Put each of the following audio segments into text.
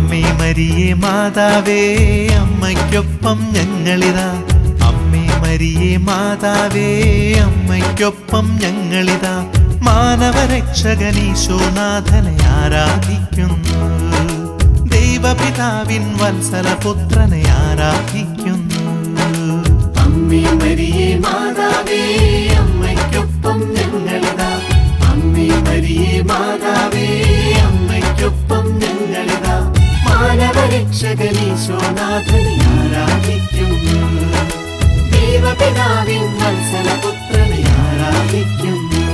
അമ്മേ മരിയേ മാതാവേ അമ്മയ്ക്കൊപ്പം ഞങ്ങളിതാ. അമ്മേ മരിയേ മാതാവേ അമ്മയ്ക്കൊപ്പം ഞങ്ങളിതാ. മാനവരക്ഷകനീശോനാഥനെ ആരാധിക്കുന്നു. ദൈവപിതാവിൻ വത്സലപുത്രനെ ആരാധിക്കുന്നു. അമ്മേ മരിയേ മാതാവേ അമ്മയ്ക്കൊപ്പം ഞങ്ങളിതാ. അമ്മേ മരിയേ മാതാവേ അമ്മയ്ക്കൊപ്പം ഞങ്ങളിതാ. മാനവരക്ഷകനീശോനാഥനെ ആരാധിക്കുന്നു. ദൈവപിതാവിൻ വത്സലപുത്രനെ ആരാധിക്കുന്നു.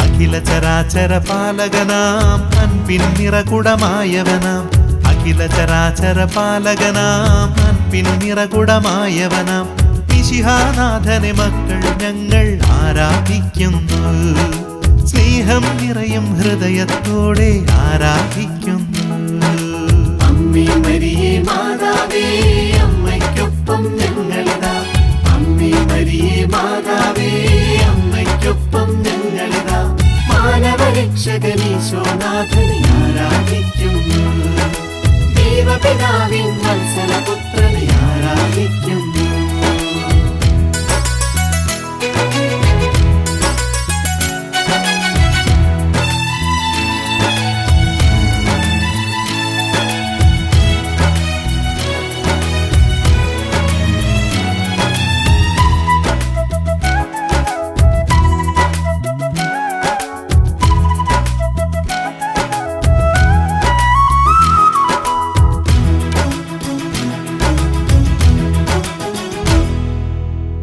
അഖില ചരാചര പാലകനാം അൻപിൻ നിറകുടമായവനാം. അഖില ചരാചര പാലകനാം അൻപിൻ നിറകുടമായവനാം. മിശിഹാനാഥനെ മക്കൾ ഞങ്ങൾ ആരാധിക്കുന്നു. സ്നേഹം നിറയും ഹൃദയത്തോടെ ആരാധിക്കുന്നു. അമ്മേ മരിയേ മാതാവേ അമ്മയ്ക്കൊപ്പം ഞങ്ങളിതാ. അമ്മേ മരിയേ മാതാവേ അമ്മയ്ക്കൊപ്പം ഞങ്ങളിതാ. മാനവരക്ഷകനീശോനാഥനെ ആരാധിക്കുന്നു. ദൈവപിതാവിൻ വത്സലപുത്രനെ ആരാധിക്കുന്നു.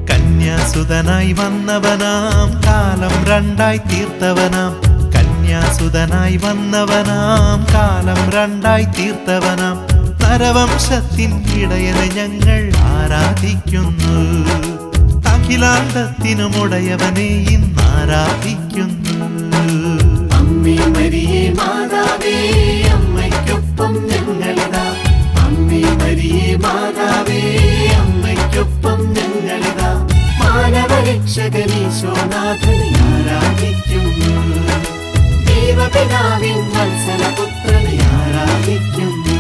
കന്യാസുതനായി വന്നവനാം കാലം രണ്ടായി തീർത്തവനാം. കന്യാസുതനായി വന്നവനാം കാലം രണ്ടായി തീർത്തവനാം. നരവംശത്തിൻ ഇടയനെ ഞങ്ങൾ ആരാധിക്കുന്നു. അഖിലാണ്ടത്തിനുമുടയവനെ ഇന്ന് ആരാധിക്കുന്നു. അമ്മേ മരിയേ മാതാവേ അമ്മയ്ക്കൊപ്പം ഞങ്ങളിതാ. അമ്മേ മരിയേ മാതാവേ അമ്മയ്ക്കൊപ്പം ഞങ്ങളിതാ. മാനവരക്ഷകനീശോനാഥനെ ആരാധിക്കുന്നു. ദൈവപിതാവിൻ വത്സലപുത്രനെ ആരാധിക്കുന്നു.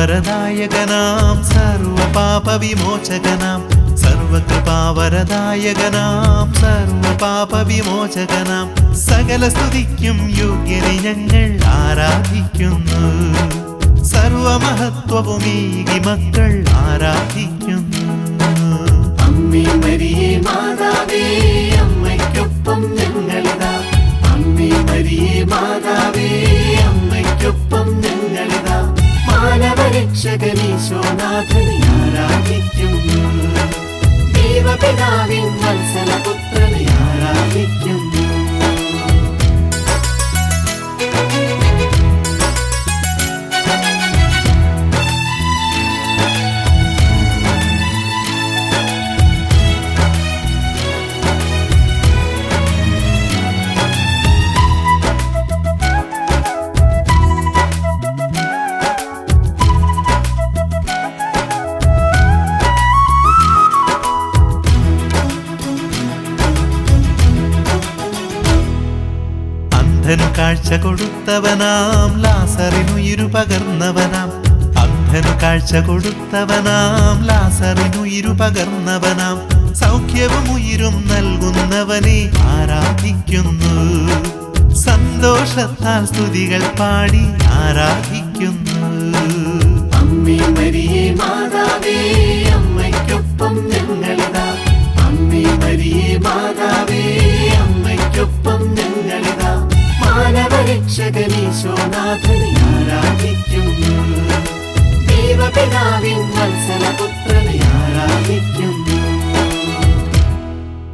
സർവകൃപാവരദായകനാം സർവപാപവിമോചകനാം. സർവകൃപാവരദായകനാം സർവപാപവിമോചകനാം. സകല സ്തുതിക്കും യോഗ്യനെ ഞങ്ങൾ ആരാധിക്കുന്നു. സർവമഹത്വവും ഈ മക്കൾ ആരാധിക്കുന്നു. അമ്മേ മരിയേ മാതാവേ അമ്മയ്ക്കൊപ്പം ഞങ്ങളിതാ. അമ്മേ മരിയേ മാതാവേ അമ്മയ്ക്കൊപ്പം ഞങ്ങളിതാ. മാനവരക്ഷകനീശോനാഥനെ ആരാധിക്കുന്നു. ദൈവപിതാവിൻ വത്സലപുത്രനെ ആരാധിക്കുന്നു. അന്ധനു കാഴ്ച കൊടുത്തവനാം ലാസറിനുയിരു പകർന്നവനാം. അന്ധനു കാഴ്ച കൊടുത്തവനാം ലാസറിനുയിരു പകർന്നവനാം. സൗഖ്യവും ഉയിരും നൽകുന്നവനെ ആരാധിക്കുന്നു. സന്തോഷ സന്തോഷത്താൽ സ്തുതികൾ പാടി ആരാധിക്കുന്നു. അമ്മേ മരിയേ മാതാവേ അമ്മയ്ക്കൊപ്പം ഞങ്ങളിതാ. അമ്മേ മരിയേ മാതാവേ അമ്മയ്ക്കൊപ്പം ഞങ്ങളിതാ. മാനവരക്ഷകനീശോനാഥനെ ആരാധിക്കുന്നു. ദൈവപിതാവിൻ വത്സലപുത്രനെ ആരാധിക്കുന്നു.